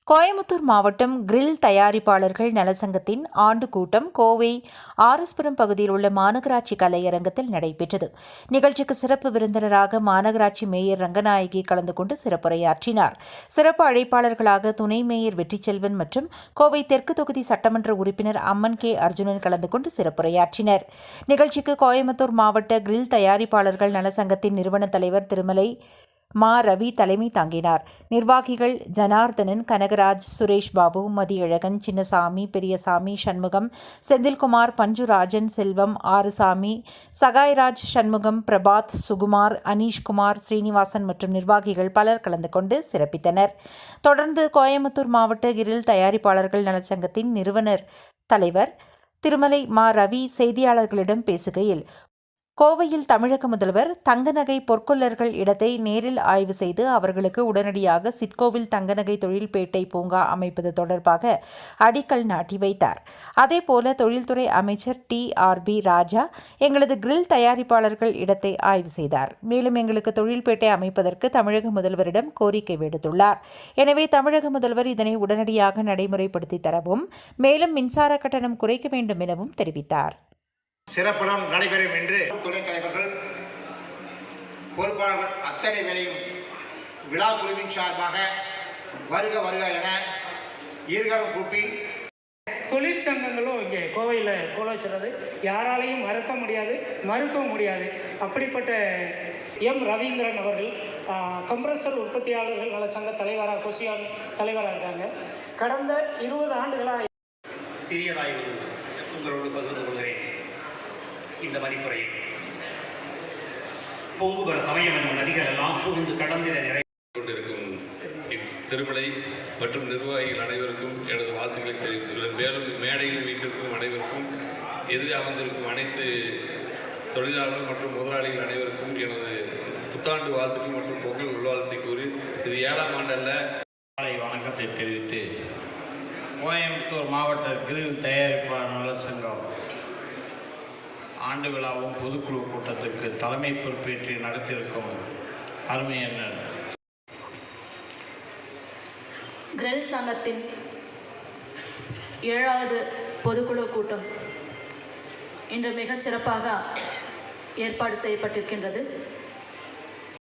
கோயமுத்தூர் மாவட்டம் கிரில் தயாரிப்பாளர்கள் நலசங்கத்தின் ஆண்டு கூட்டம் கோவை ஆர்எஸ்புரம் பகுதியில் உள்ள மாநகராட்சி கலையரங்கத்தில் நடைபெற்றது. நிகழ்ச்சிக்கு சிறப்பு விருந்தினராக மாநகராட்சி மேயர் ரங்கநாயகி கலந்து கொண்டு சிறப்புரையாற்றினார். சிறப்பு அழைப்பாளர்களாக துணை மேயர் வெற்றிச்செல்வன் மற்றும் கோவை தெற்கு தொகுதி சட்டமன்ற உறுப்பினர் அம்மன் கே அர்ஜுனன் கலந்து கொண்டு சிறப்புரையாற்றினர். நிகழ்ச்சிக்கு கோயமுத்தூர் மாவட்ட கிரில் தயாரிப்பாளர்கள் நலசங்கத்தின் நிறுவன தலைவர் திருமலை மா ரவி தலைமை தாங்கினார். நிர்வாகிகள் ஜனார்தனன், கனகராஜ், சுரேஷ் பாபு, மதியழகன், சின்னசாமி, பெரியசாமி, சண்முகம், செந்தில்குமார், பஞ்சுராஜன், செல்வம், ஆறுசாமி, சகாய்ராஜ், சண்முகம், பிரபாத், சுகுமார், அனீஷ்குமார், ஸ்ரீனிவாசன் மற்றும் நிர்வாகிகள் பலர் கலந்து கொண்டு சிறப்பித்தனர். தொடர்ந்து கோயமுத்தூர் மாவட்ட கிரில் தயாரிப்பாளர்கள் நலச்சங்கத்தின் நிறுவனர் தலைவர் திருமலை மா ரவி செய்தியாளர்களிடம் பேசுகையில், கோவையில் தமிழக முதல்வர் தங்கநகை பொற்கொல்லர்கள் இடத்தை நேரில் ஆய்வு செய்து அவர்களுக்கு உடனடியாக சிட்கோவில் தங்கநகை தொழில்பேட்டை பூங்கா அமைப்பது தொடர்பாக அடிக்கல் நாட்டி வைத்தார். அதேபோல தொழில்துறை அமைச்சர் TRB ராஜா எங்களது கிரில் தயாரிப்பாளர்கள் இடத்தை ஆய்வு செய்தார். மேலும் எங்களுக்கு தொழில்பேட்டை அமைப்பதற்கு தமிழக முதல்வரிடம் கோரிக்கை விடுத்துள்ளார். எனவே தமிழக முதல்வர் இதனை உடனடியாக நடைமுறைப்படுத்தி தரவும், மேலும் மின்சார கட்டணம் குறைக்க வேண்டும் எனவும் தெரிவித்தார். சிறப்புடன் நடைபெறும் என்று துணைத் தலைவர்கள் பொறுப்பாளர்கள் அத்தனை பேரையும் விழா குழுவின் சார்பாக வருக வருக என இருகரம் கூப்பி, தொழிற்சங்கங்களும் இங்கே கோவையில் கோலோச்சுறது யாராலையும் மறுக்கவும் முடியாது. அப்படிப்பட்ட ரவீந்திரன் அவர்கள் கம்ப்ரஸர் உற்பத்தியாளர்கள் நல சங்க தலைவராக கொசியான் தலைவராக இருக்காங்க. கடந்த 20 ஆண்டுகளாக சிறியதாய் உங்களோடு பகிர்ந்து கொள்கிறேன். இந்த மதிப்புரையை பொங்குகிற சமயம் என்னும் நதிகள் எல்லாம் புரிந்து கடந்திட நிறை கொண்டிருக்கும் திருமலை மற்றும் நிர்வாகிகள் அனைவருக்கும் எனது வாழ்த்துக்களை தெரிவித்துள்ளேன். மேலும் மேடையில் வீட்டிற்கும் அனைவருக்கும் எதிரே அமர்ந்திருக்கும் அனைத்து தொழிலாளர்கள் மற்றும் முதலாளிகள் அனைவருக்கும் எனது புத்தாண்டு வாழ்த்துக்கள் மற்றும் பொங்கல் உள்வாழ்த்தை கூறி, இது 7ஆம் ஆண்டல்ல வணக்கத்தை தெரிவித்து, கோயம்புத்தூர் மாவட்ட கிரில் தயாரிப்பாளர் நலசங்கம் ஆண்டு விழாவும் பொதுக்குழு கூட்டத்திற்கு தலைமை பொறுப்பேற்று நடத்தியிருக்கும் அருமையண்ணர் கிரில் சங்கத்தின் 7வது பொதுக்குழு கூட்டம் இன்று மிகச் சிறப்பாக ஏற்பாடு செய்யப்பட்டிருக்கின்றது.